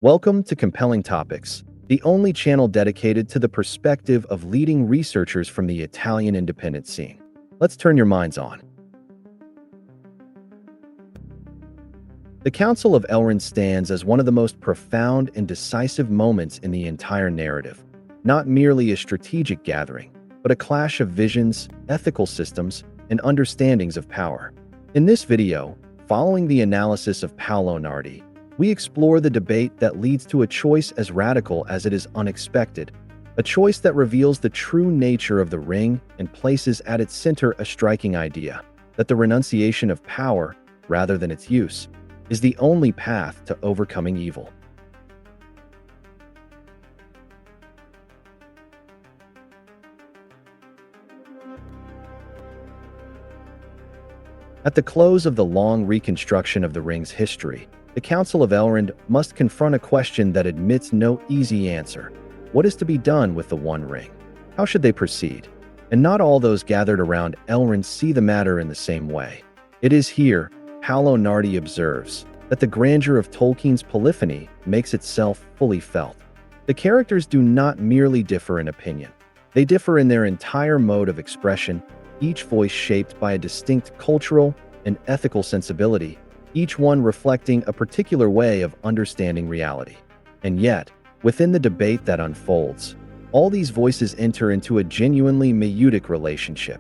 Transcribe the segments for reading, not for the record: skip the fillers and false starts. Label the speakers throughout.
Speaker 1: Welcome to Compelling Topics, the only channel dedicated to the perspective of leading researchers from the Italian independent scene. Let's turn your minds on. The Council of Elrond stands as one of the most profound and decisive moments in the entire narrative, not merely a strategic gathering, but a clash of visions, ethical systems, and understandings of power. In this video, following the analysis of Paolo Nardi, we explore the debate that leads to a choice as radical as it is unexpected, a choice that reveals the true nature of the ring and places at its center a striking idea, that the renunciation of power, rather than its use, is the only path to overcoming evil. At the close of the long reconstruction of the ring's history, the Council of Elrond must confront a question that admits no easy answer. What is to be done with the One Ring? How should they proceed? And not all those gathered around Elrond see the matter in the same way. It is here, Paolo Nardi observes, that the grandeur of Tolkien's polyphony makes itself fully felt. The characters do not merely differ in opinion. They differ in their entire mode of expression, each voice shaped by a distinct cultural and ethical sensibility, each one reflecting a particular way of understanding reality. And yet, within the debate that unfolds, all these voices enter into a genuinely maieutic relationship.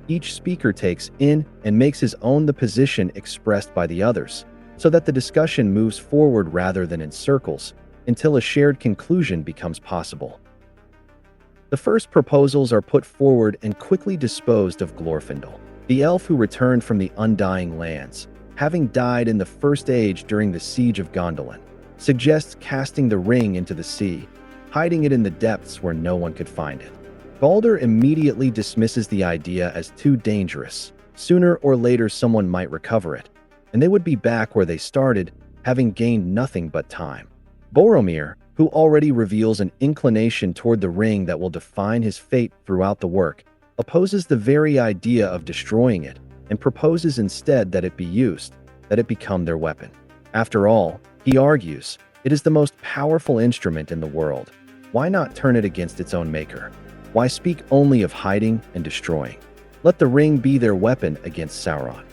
Speaker 1: Each speaker takes in and makes his own the position expressed by the others, so that the discussion moves forward rather than in circles, until a shared conclusion becomes possible. The first proposals are put forward and quickly disposed of. Glorfindel, the elf who returned from the Undying Lands, having died in the First Age during the Siege of Gondolin, suggests casting the ring into the sea, hiding it in the depths where no one could find it. Balder immediately dismisses the idea as too dangerous. Sooner or later someone might recover it, and they would be back where they started, having gained nothing but time. Boromir, who already reveals an inclination toward the ring that will define his fate throughout the work, opposes the very idea of destroying it, and proposes instead that it be used, that it become their weapon. After all, he argues, it is the most powerful instrument in the world. Why not turn it against its own maker? Why speak only of hiding and destroying? Let the ring be their weapon against Sauron.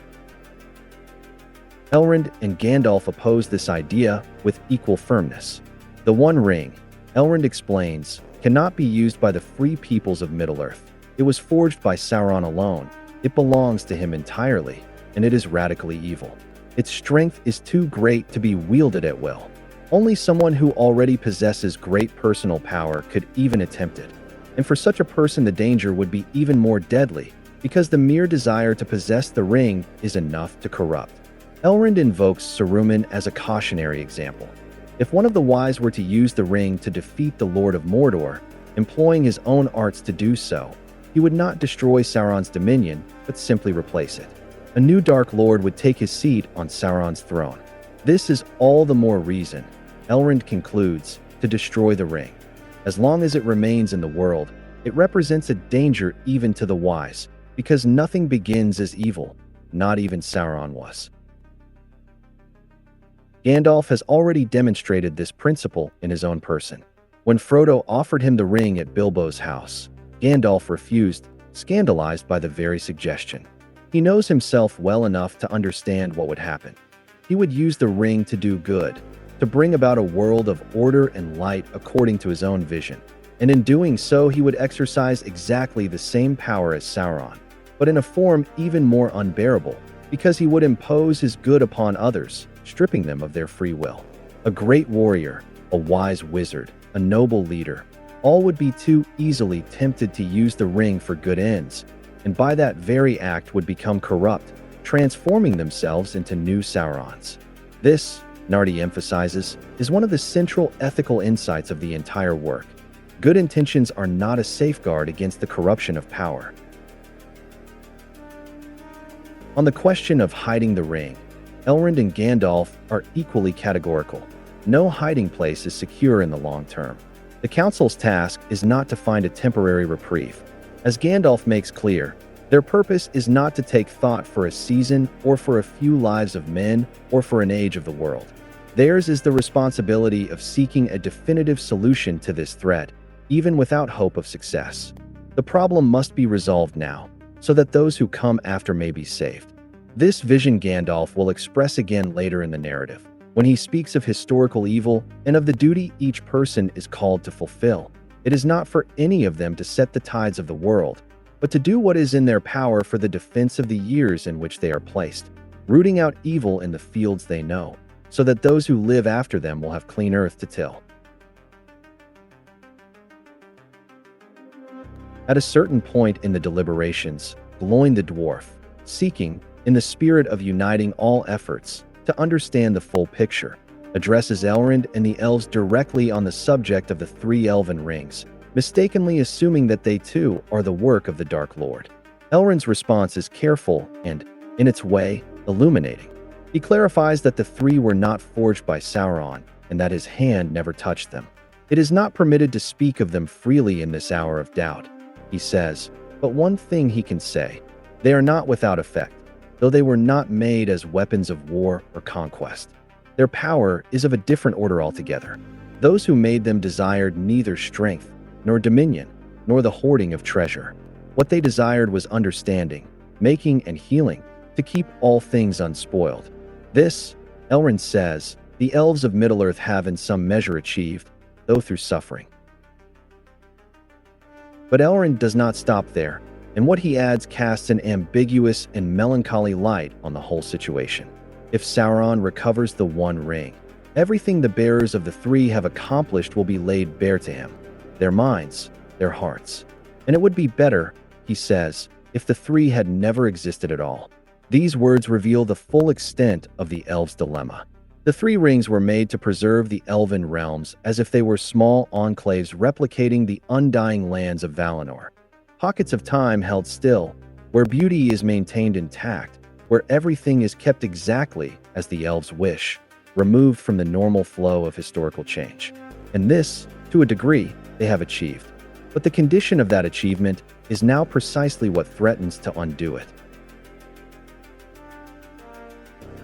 Speaker 1: Elrond and Gandalf oppose this idea with equal firmness. The One Ring, Elrond explains, cannot be used by the free peoples of Middle-earth. It was forged by Sauron alone. It belongs to him entirely, and it is radically evil. Its strength is too great to be wielded at will. Only someone who already possesses great personal power could even attempt it. And for such a person the danger would be even more deadly, because the mere desire to possess the ring is enough to corrupt. Elrond invokes Saruman as a cautionary example. If one of the wise were to use the ring to defeat the Lord of Mordor, employing his own arts to do so, he would not destroy Sauron's dominion, but simply replace it. A new Dark Lord would take his seat on Sauron's throne. This is all the more reason, Elrond concludes, to destroy the ring. As long as it remains in the world, it represents a danger even to the wise, because nothing begins as evil, not even Sauron was. Gandalf has already demonstrated this principle in his own person. When Frodo offered him the ring at Bilbo's house, Gandalf refused, scandalized by the very suggestion. He knows himself well enough to understand what would happen. He would use the ring to do good, to bring about a world of order and light according to his own vision. And in doing so, he would exercise exactly the same power as Sauron, but in a form even more unbearable, because he would impose his good upon others, stripping them of their free will. A great warrior, a wise wizard, a noble leader, all would be too easily tempted to use the ring for good ends, and by that very act would become corrupt, transforming themselves into new Saurons. This, Nardi emphasizes, is one of the central ethical insights of the entire work. Good intentions are not a safeguard against the corruption of power. On the question of hiding the ring, Elrond and Gandalf are equally categorical. No hiding place is secure in the long term. The Council's task is not to find a temporary reprieve. As Gandalf makes clear, their purpose is not to take thought for a season or for a few lives of men or for an age of the world. Theirs is the responsibility of seeking a definitive solution to this threat, even without hope of success. The problem must be resolved now, so that those who come after may be saved. This vision Gandalf will express again later in the narrative, when he speaks of historical evil and of the duty each person is called to fulfill. It is not for any of them to set the tides of the world, but to do what is in their power for the defense of the years in which they are placed, rooting out evil in the fields they know, so that those who live after them will have clean earth to till. At a certain point in the deliberations, Gloin the dwarf, seeking, in the spirit of uniting all efforts, to understand the full picture, addresses Elrond and the elves directly on the subject of the three elven rings, mistakenly assuming that they too are the work of the Dark Lord. Elrond's response is careful and, in its way, illuminating. He clarifies that the three were not forged by Sauron and that his hand never touched them. It is not permitted to speak of them freely in this hour of doubt, he says, but one thing he can say: they are not without effect, though they were not made as weapons of war or conquest. Their power is of a different order altogether. Those who made them desired neither strength, nor dominion, nor the hoarding of treasure. What they desired was understanding, making and healing, to keep all things unspoiled. This, Elrond says, the elves of Middle-earth have in some measure achieved, though through suffering. But Elrond does not stop there, and what he adds casts an ambiguous and melancholy light on the whole situation. If Sauron recovers the One Ring, everything the bearers of the three have accomplished will be laid bare to him, their minds, their hearts. And it would be better, he says, if the three had never existed at all. These words reveal the full extent of the elves' dilemma. The three rings were made to preserve the elven realms as if they were small enclaves replicating the undying lands of Valinor. Pockets of time held still, where beauty is maintained intact, where everything is kept exactly as the elves wish, removed from the normal flow of historical change. And this, to a degree, they have achieved. But the condition of that achievement is now precisely what threatens to undo it.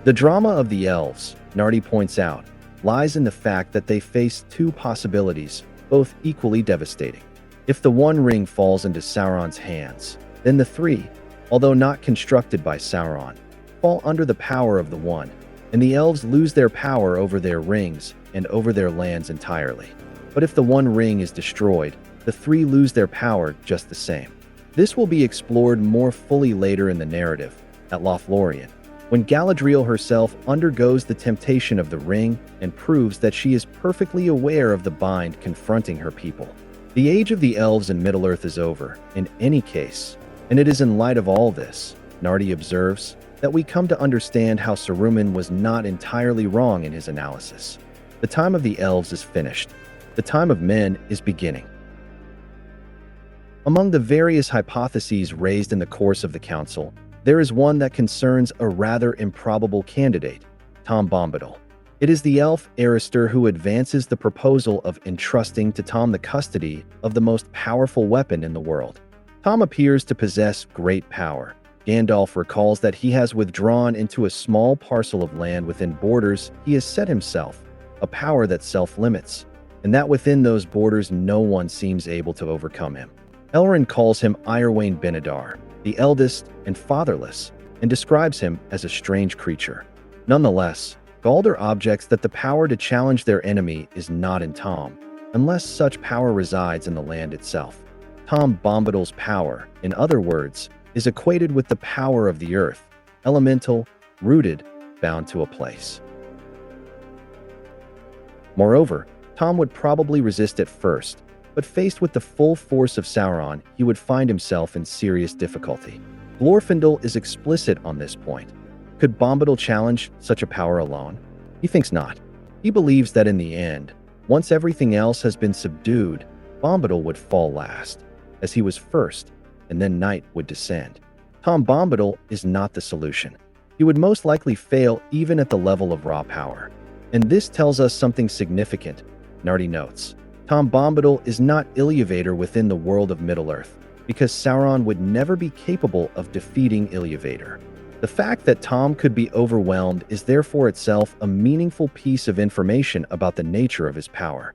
Speaker 1: The drama of the elves, Nardi points out, lies in the fact that they face two possibilities, both equally devastating. If the One Ring falls into Sauron's hands, then the three, although not constructed by Sauron, fall under the power of the One, and the elves lose their power over their rings and over their lands entirely. But if the One Ring is destroyed, the three lose their power just the same. This will be explored more fully later in the narrative, at Lothlorien, when Galadriel herself undergoes the temptation of the ring and proves that she is perfectly aware of the bind confronting her people. The age of the elves in Middle-earth is over, in any case, and it is in light of all this, Nardi observes, that we come to understand how Saruman was not entirely wrong in his analysis. The time of the elves is finished. The time of men is beginning. Among the various hypotheses raised in the course of the council, there is one that concerns a rather improbable candidate, Tom Bombadil. It is the elf Arister who advances the proposal of entrusting to Tom the custody of the most powerful weapon in the world. Tom appears to possess great power. Gandalf recalls that he has withdrawn into a small parcel of land within borders he has set himself, a power that self-limits, and that within those borders no one seems able to overcome him. Elrond calls him Iarwain Benedar, the eldest and fatherless, and describes him as a strange creature. Nonetheless, Galdr objects that the power to challenge their enemy is not in Tom, unless such power resides in the land itself. Tom Bombadil's power, in other words, is equated with the power of the earth, elemental, rooted, bound to a place. Moreover, Tom would probably resist at first, but faced with the full force of Sauron, he would find himself in serious difficulty. Glorfindel is explicit on this point. Could Bombadil challenge such a power alone? He thinks not. He believes that in the end, once everything else has been subdued, Bombadil would fall last, as he was first, and then night would descend. Tom Bombadil is not the solution. He would most likely fail even at the level of raw power. And this tells us something significant, Nardi notes. Tom Bombadil is not Iluvatar within the world of Middle-earth, because Sauron would never be capable of defeating Iluvatar. The fact that Tom could be overwhelmed is therefore itself a meaningful piece of information about the nature of his power.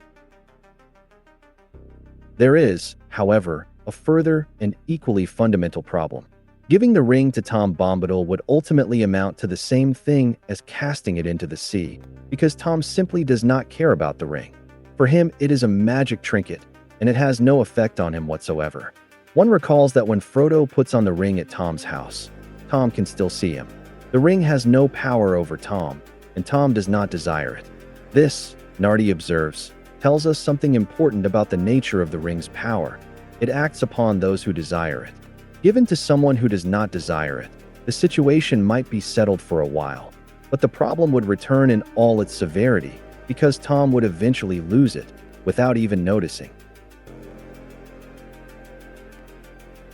Speaker 1: There is, however, a further and equally fundamental problem. Giving the ring to Tom Bombadil would ultimately amount to the same thing as casting it into the sea, because Tom simply does not care about the ring. For him, it is a magic trinket, and it has no effect on him whatsoever. One recalls that when Frodo puts on the ring at Tom's house, Tom can still see him. The ring has no power over Tom, and Tom does not desire it. This, Nardi observes, tells us something important about the nature of the ring's power. It acts upon those who desire it. Given to someone who does not desire it, the situation might be settled for a while, but the problem would return in all its severity, because Tom would eventually lose it, without even noticing.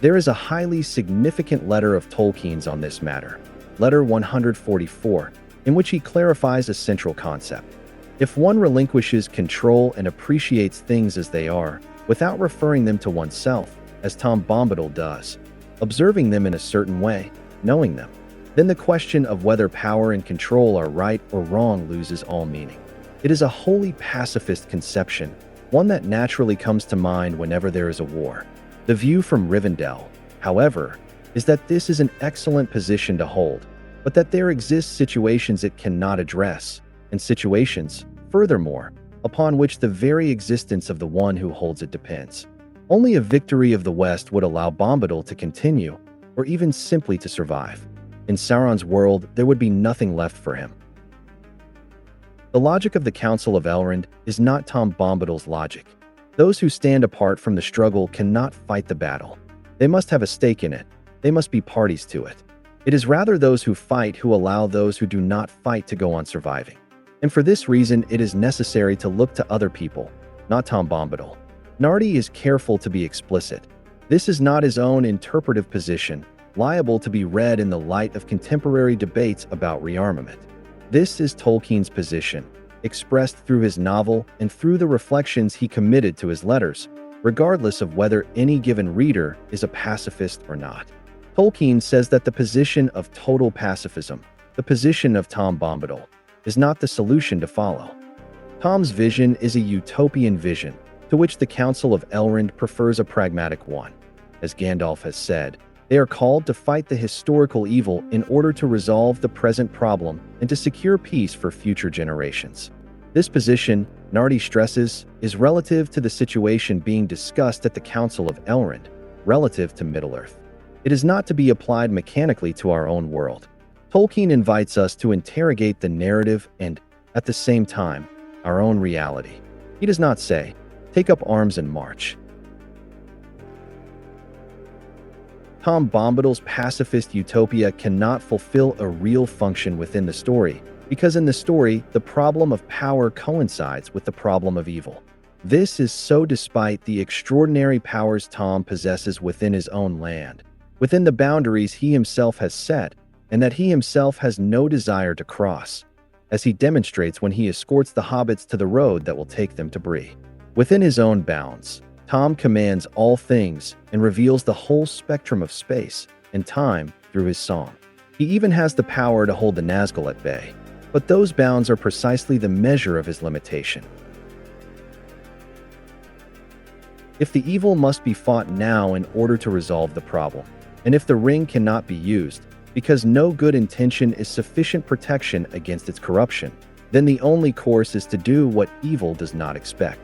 Speaker 1: There is a highly significant letter of Tolkien's on this matter, Letter 144, in which he clarifies a central concept. If one relinquishes control and appreciates things as they are, without referring them to oneself, as Tom Bombadil does, observing them in a certain way, knowing them, then the question of whether power and control are right or wrong loses all meaning. It is a wholly pacifist conception, one that naturally comes to mind whenever there is a war. The view from Rivendell, however, is that this is an excellent position to hold, but that there exist situations it cannot address, and situations, furthermore, upon which the very existence of the one who holds it depends. Only a victory of the West would allow Bombadil to continue, or even simply to survive. In Sauron's world, there would be nothing left for him. The logic of the Council of Elrond is not Tom Bombadil's logic. Those who stand apart from the struggle cannot fight the battle. They must have a stake in it. They must be parties to it. It is rather those who fight who allow those who do not fight to go on surviving. And for this reason, it is necessary to look to other people, not Tom Bombadil. Nardi is careful to be explicit. This is not his own interpretive position, liable to be read in the light of contemporary debates about rearmament. This is Tolkien's position, expressed through his novel and through the reflections he committed to his letters, regardless of whether any given reader is a pacifist or not. Tolkien says that the position of total pacifism, the position of Tom Bombadil, is not the solution to follow. Tom's vision is a utopian vision, to which the Council of Elrond prefers a pragmatic one. As Gandalf has said, they are called to fight the historical evil in order to resolve the present problem and to secure peace for future generations. This position, Nardi stresses, is relative to the situation being discussed at the Council of Elrond, relative to Middle-earth. It is not to be applied mechanically to our own world. Tolkien invites us to interrogate the narrative and, at the same time, our own reality. He does not say, "Take up arms and march." Tom Bombadil's pacifist utopia cannot fulfill a real function within the story, because in the story, the problem of power coincides with the problem of evil. This is so despite the extraordinary powers Tom possesses within his own land, within the boundaries he himself has set, and that he himself has no desire to cross, as he demonstrates when he escorts the hobbits to the road that will take them to Bree. Within his own bounds, Tom commands all things and reveals the whole spectrum of space and time through his song. He even has the power to hold the Nazgul at bay, but those bounds are precisely the measure of his limitation. If the evil must be fought now in order to resolve the problem, and if the ring cannot be used because no good intention is sufficient protection against its corruption, then the only course is to do what evil does not expect.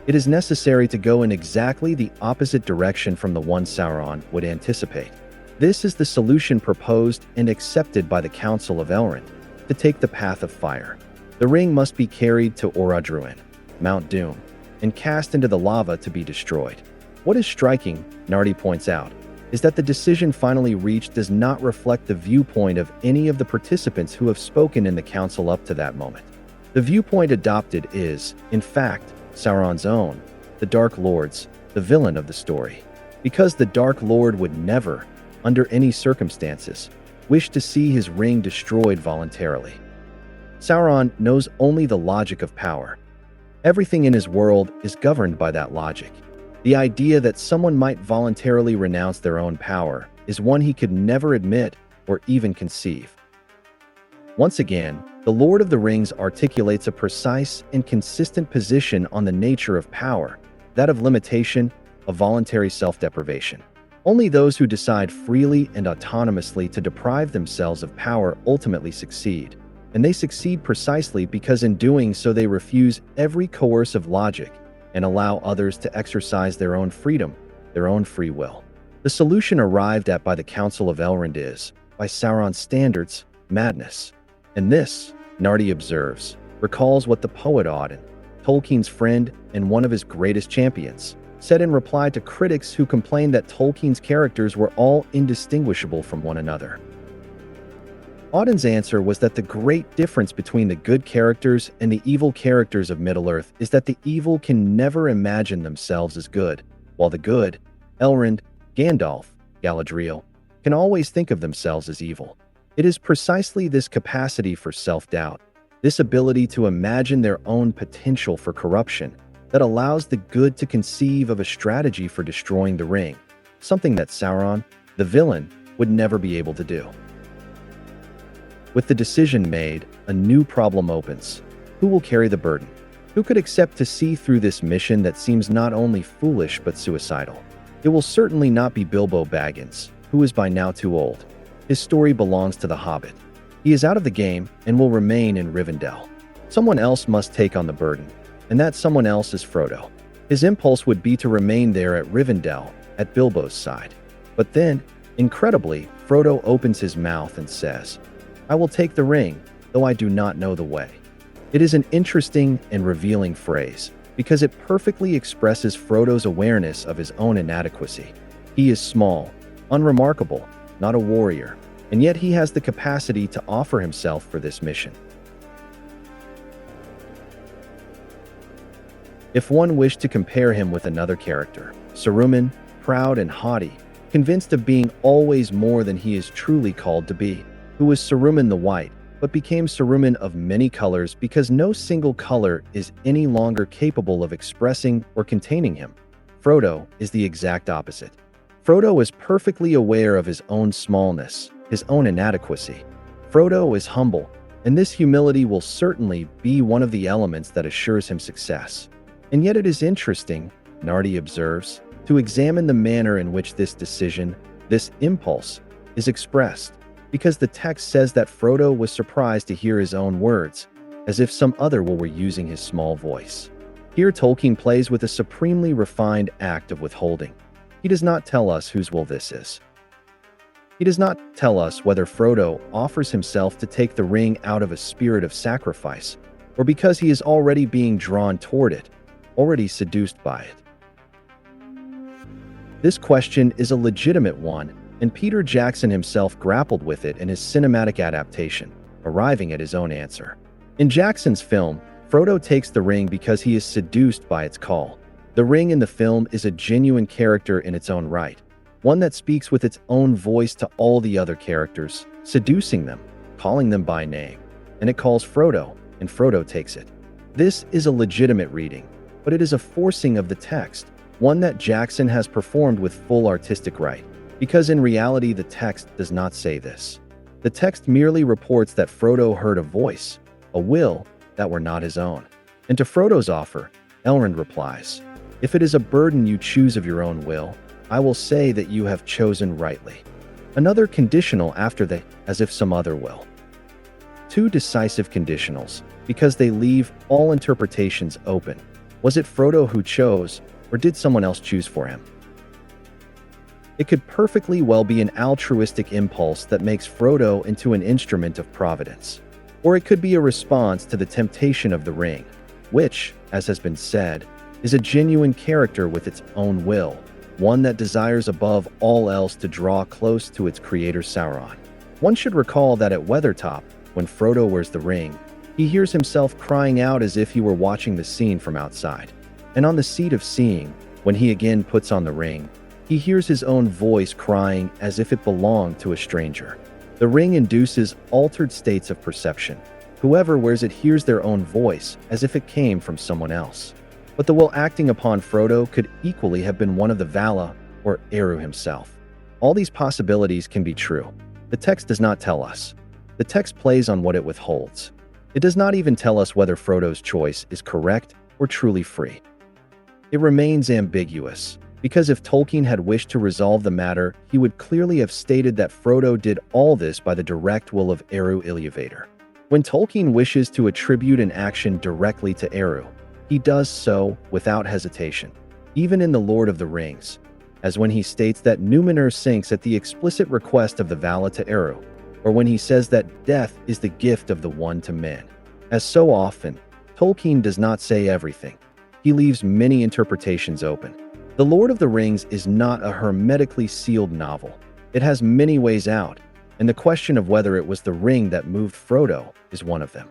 Speaker 1: It is necessary to go in exactly the opposite direction from the one Sauron would anticipate. This is the solution proposed and accepted by the Council of Elrond, to take the path of fire. The ring must be carried to Orodruin, Mount Doom, and cast into the lava to be destroyed. What is striking, Nardi points out, is that the decision finally reached does not reflect the viewpoint of any of the participants who have spoken in the council up to that moment. The viewpoint adopted is, in fact, Sauron's own, the Dark Lord's, the villain of the story. Because the Dark Lord would never, under any circumstances, wish to see his ring destroyed voluntarily. Sauron knows only the logic of power. Everything in his world is governed by that logic. The idea that someone might voluntarily renounce their own power is one he could never admit or even conceive. Once again, the Lord of the Rings articulates a precise and consistent position on the nature of power, that of limitation, of voluntary self-deprivation. Only those who decide freely and autonomously to deprive themselves of power ultimately succeed, and they succeed precisely because in doing so they refuse every coercive logic and allow others to exercise their own freedom, their own free will. The solution arrived at by the Council of Elrond is, by Sauron's standards, madness. And this, Nardi observes, recalls what the poet Auden, Tolkien's friend and one of his greatest champions, said in reply to critics who complained that Tolkien's characters were all indistinguishable from one another. Auden's answer was that the great difference between the good characters and the evil characters of Middle-earth is that the evil can never imagine themselves as good, while the good, Elrond, Gandalf, Galadriel, can always think of themselves as evil. It is precisely this capacity for self-doubt, this ability to imagine their own potential for corruption, that allows the good to conceive of a strategy for destroying the ring, something that Sauron, the villain, would never be able to do. With the decision made, a new problem opens. Who will carry the burden? Who could accept to see through this mission that seems not only foolish but suicidal? It will certainly not be Bilbo Baggins, who is by now too old. His story belongs to the Hobbit. He is out of the game and will remain in Rivendell. Someone else must take on the burden, and that someone else is Frodo. His impulse would be to remain there at Rivendell, at Bilbo's side. But then, incredibly, Frodo opens his mouth and says, "I will take the ring, though I do not know the way." It is an interesting and revealing phrase, because it perfectly expresses Frodo's awareness of his own inadequacy. He is small, unremarkable, not a warrior, and yet he has the capacity to offer himself for this mission. If one wished to compare him with another character, Saruman, proud and haughty, convinced of being always more than he is truly called to be, who was Saruman the White, but became Saruman of many colors because no single color is any longer capable of expressing or containing him. Frodo is the exact opposite. Frodo is perfectly aware of his own smallness, his own inadequacy. Frodo is humble, and this humility will certainly be one of the elements that assures him success. And yet it is interesting, Nardi observes, to examine the manner in which this decision, this impulse, is expressed, because the text says that Frodo was surprised to hear his own words, as if some other were using his small voice. Here Tolkien plays with a supremely refined act of withholding. He does not tell us whose will this is. He does not tell us whether Frodo offers himself to take the ring out of a spirit of sacrifice, or because he is already being drawn toward it, already seduced by it. This question is a legitimate one, and Peter Jackson himself grappled with it in his cinematic adaptation, arriving at his own answer. In Jackson's film, Frodo takes the ring because he is seduced by its call. The ring in the film is a genuine character in its own right, one that speaks with its own voice to all the other characters, seducing them, calling them by name. And it calls Frodo, and Frodo takes it. This is a legitimate reading, but it is a forcing of the text, one that Jackson has performed with full artistic right, because in reality the text does not say this. The text merely reports that Frodo heard a voice, a will, that were not his own. And to Frodo's offer, Elrond replies, "If it is a burden you choose of your own will, I will say that you have chosen rightly." Another conditional after the "as if some other will." Two decisive conditionals, because they leave all interpretations open. Was it Frodo who chose, or did someone else choose for him? It could perfectly well be an altruistic impulse that makes Frodo into an instrument of providence. Or it could be a response to the temptation of the ring, which, as has been said, is a genuine character with its own will, one that desires above all else to draw close to its creator Sauron. One should recall that at Weathertop, when Frodo wears the ring, he hears himself crying out as if he were watching the scene from outside. And on the seat of seeing, when he again puts on the ring, he hears his own voice crying as if it belonged to a stranger. The ring induces altered states of perception. Whoever wears it hears their own voice as if it came from someone else. But the will acting upon Frodo could equally have been one of the Vala or Eru himself. All these possibilities can be true. The text does not tell us. The text plays on what it withholds. It does not even tell us whether Frodo's choice is correct or truly free. It remains ambiguous, because if Tolkien had wished to resolve the matter, he would clearly have stated that Frodo did all this by the direct will of Eru Iluvatar. When Tolkien wishes to attribute an action directly to Eru, he does so without hesitation, even in The Lord of the Rings, as when he states that Numenor sinks at the explicit request of the Vala to Eru, or when he says that death is the gift of the one to men. As so often, Tolkien does not say everything. He leaves many interpretations open. The Lord of the Rings is not a hermetically sealed novel. It has many ways out, and the question of whether it was the ring that moved Frodo is one of them.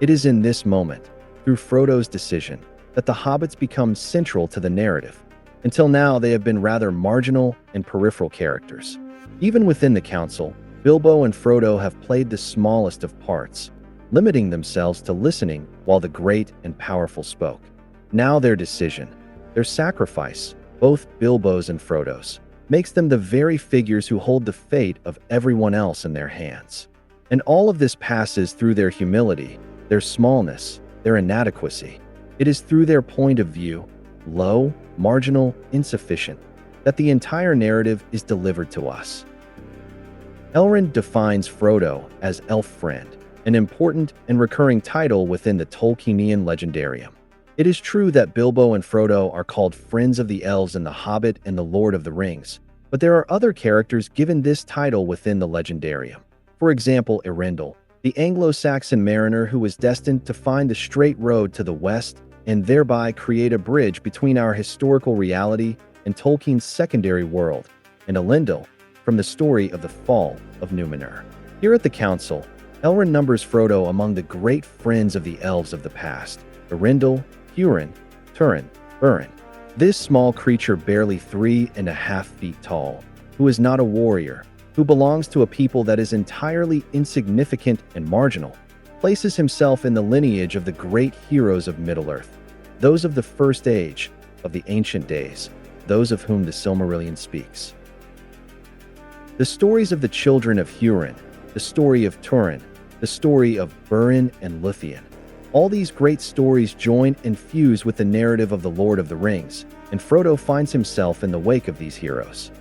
Speaker 1: It is in this moment, through Frodo's decision, that the hobbits become central to the narrative. Until now, they have been rather marginal and peripheral characters. Even within the Council, Bilbo and Frodo have played the smallest of parts, limiting themselves to listening while the great and powerful spoke. Now their decision, their sacrifice, both Bilbo's and Frodo's, makes them the very figures who hold the fate of everyone else in their hands. And all of this passes through their humility, their smallness, their inadequacy. It is through their point of view, low, marginal, insufficient, that the entire narrative is delivered to us. Elrond defines Frodo as elf friend, an important and recurring title within the Tolkienian legendarium. It is true that Bilbo and Frodo are called friends of the elves in The Hobbit and The Lord of the Rings, but there are other characters given this title within the legendarium. For example, Eärendil, the Anglo-Saxon mariner who was destined to find the straight road to the west and thereby create a bridge between our historical reality and Tolkien's secondary world, and Elendil, from the story of the fall of Numenor. Here at the Council, Elrond numbers Frodo among the great friends of the elves of the past: Eärendil, Hurin, Turin, Búrin. This small creature barely 3.5 feet tall, who is not a warrior, who belongs to a people that is entirely insignificant and marginal, places himself in the lineage of the great heroes of Middle-earth, those of the First Age, of the ancient days, those of whom the Silmarillion speaks. The stories of the children of Hurin, the story of Turin, the story of Búrin and Lúthien, all these great stories join and fuse with the narrative of the Lord of the Rings, and Frodo finds himself in the wake of these heroes.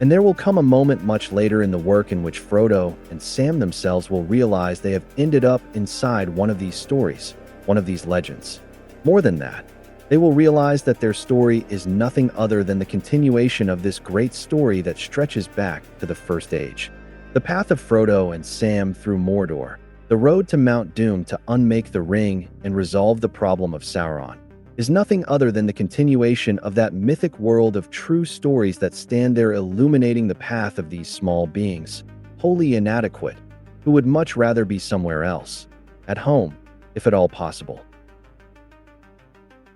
Speaker 1: And there will come a moment much later in the work in which Frodo and Sam themselves will realize they have ended up inside one of these stories, one of these legends. More than that, they will realize that their story is nothing other than the continuation of this great story that stretches back to the First Age. The path of Frodo and Sam through Mordor, the road to Mount Doom to unmake the ring and resolve the problem of Sauron, is nothing other than the continuation of that mythic world of true stories that stand there illuminating the path of these small beings, wholly inadequate, who would much rather be somewhere else, at home, if at all possible.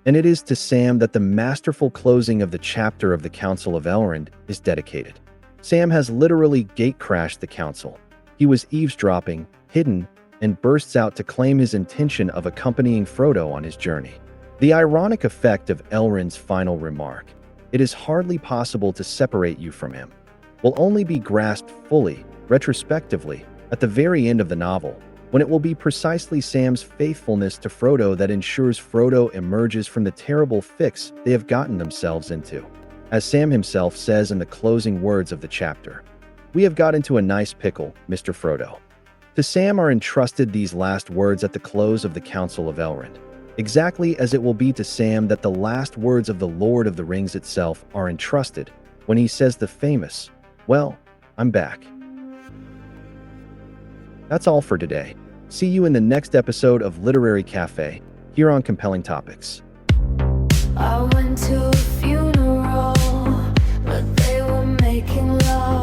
Speaker 1: And it is to Sam that the masterful closing of the chapter of the Council of Elrond is dedicated. Sam has literally gate-crashed the council. He was eavesdropping, hidden, and bursts out to claim his intention of accompanying Frodo on his journey. The ironic effect of Elrond's final remark, "It is hardly possible to separate you from him," will only be grasped fully, retrospectively, at the very end of the novel, when it will be precisely Sam's faithfulness to Frodo that ensures Frodo emerges from the terrible fix they have gotten themselves into. As Sam himself says in the closing words of the chapter, "We have got into a nice pickle, Mr. Frodo." To Sam are entrusted these last words at the close of the Council of Elrond, exactly as it will be to Sam that the last words of the Lord of the Rings itself are entrusted when he says the famous, "Well, I'm back." That's all for today. See you in the next episode of Literary Cafe, here on Compelling Topics.
Speaker 2: I went to a funeral, but they were making love.